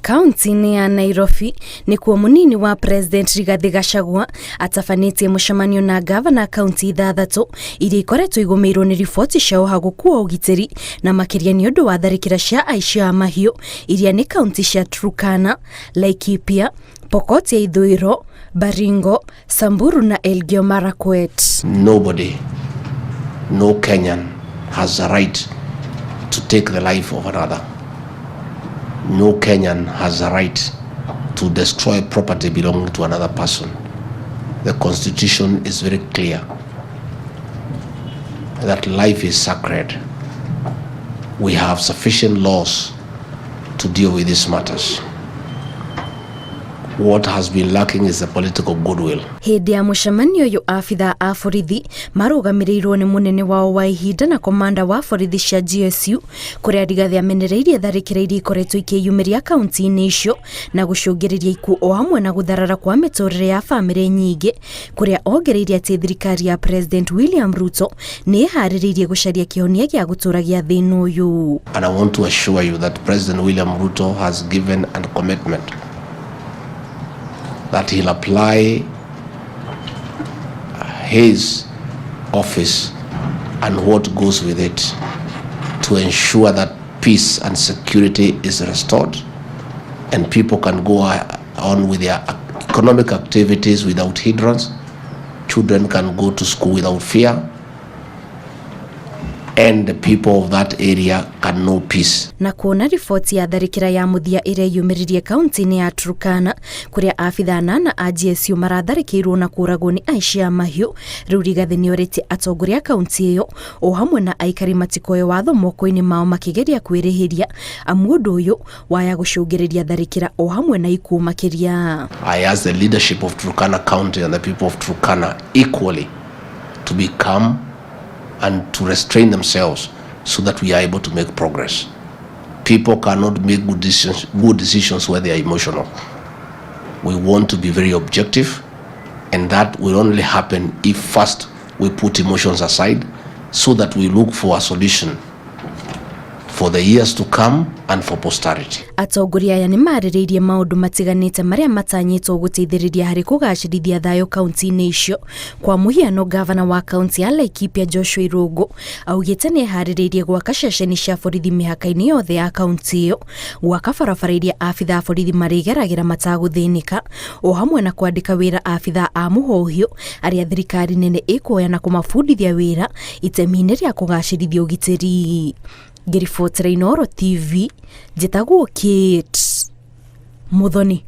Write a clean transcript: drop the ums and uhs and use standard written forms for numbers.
Kaũntĩ-inĩ ya Nairobi nĩkuo mũnini wa President Gachagua atabanĩtie mũcemanio na gavana kaũntĩ 6 iria ikoretwo igũmĩirwo nĩ riboti cia ũhagũku wa ũgitĩri na makĩria nĩ ũndũ wa tharĩkĩra cia aici a mahiũ iria nĩ kaũntĩ cia Turkana, Laikipia, Pokot ya ithũĩro, Baringo, Samburu na Elgeyo Marakwet. Nobody, no Kenyan has a right to take the life of another. No Kenyan has a right to destroy property belonging to another person. The Constitution is very clear that life is sacred. We have sufficient laws to deal with these matters. What has been lacking is the political goodwill. Hĩndĩ ya mũcemanio ũyũ abitha a borithi marũgamĩrĩirwo nĩ mũnene wao wa ihinda na komanda wa borithi cia GSU kũrĩa Rigathi amenereirie tharĩkĩra iria ikoretwo ikĩyumĩria kaũntĩ-inĩ icio na gũcũngĩrĩria ikuũ o hamwe na gũtharara kwa mĩtũrĩre ya bamĩrĩ nyingĩ, kũrĩa ongereire atĩ thirikari ya President William Ruto nĩ ĩharĩrĩirie gũcaria kĩhonia gĩa gũtũũra gĩa thĩna ũyũ. And I want to assure you that President William Ruto has given a commitment that he'll apply his office and what goes with it to ensure that peace and security is restored and people can go on with their economic activities without hindrance. Children can go to school without fear, and the people of that area can know peace. Na kuona riboti ya tharĩkĩra ya mũthia ĩrĩa yumĩririe kaũntĩ-inĩ ya Turkana kũrĩa abitha 8 a GSU maratharĩkĩirwo na kũragwo nĩ aici a mahiũ, rĩu Rigathi nĩorĩtie atongoria kaũntĩ ĩyo o hamwe na aikari matikoe watho moko-inĩ mao makĩgeria kwĩrĩhĩria amu ũndũ ũyũ waya gũcũngĩrĩria tharĩkĩra o hamwe na ikuũ makĩria. I ask the leadership of Turkana County and the people of Turkana equally to be calm and to restrain themselves so that we are able to make progress. People cannot make good decisions where they are emotional. We want to be very objective, and that will only happen if first we put emotions aside so that we look for a solution for the years to come and for posterity. Atongoria aya nĩ marĩrĩirie maũndũ matiganĩte marĩa matanyĩtwo gũteithĩrĩria harĩ kũgacĩrithia thayũ kaũntĩ-inĩ icio. Kwa mũhiano, gavana wa kaũntĩ ya Laikipia Joshua Irũngũ augĩte nĩ eharĩrĩirie gwaka ceceni cia borithi mĩhaka-inĩ yothe ya kaũntĩ ĩyo, gwaka barabara iria abitha a borithi marĩgeragĩra matagũthĩnĩka, o hamwe na kwandĩka wĩra abitha a mũhũhio arĩa thirikari nene ĩkuoya na kũmabundithia wĩra itemi-inĩ rĩa kũgacĩrithia ũgitĩri. Ngĩribotera Inooro TV, njĩtagwo Kate Muthoni.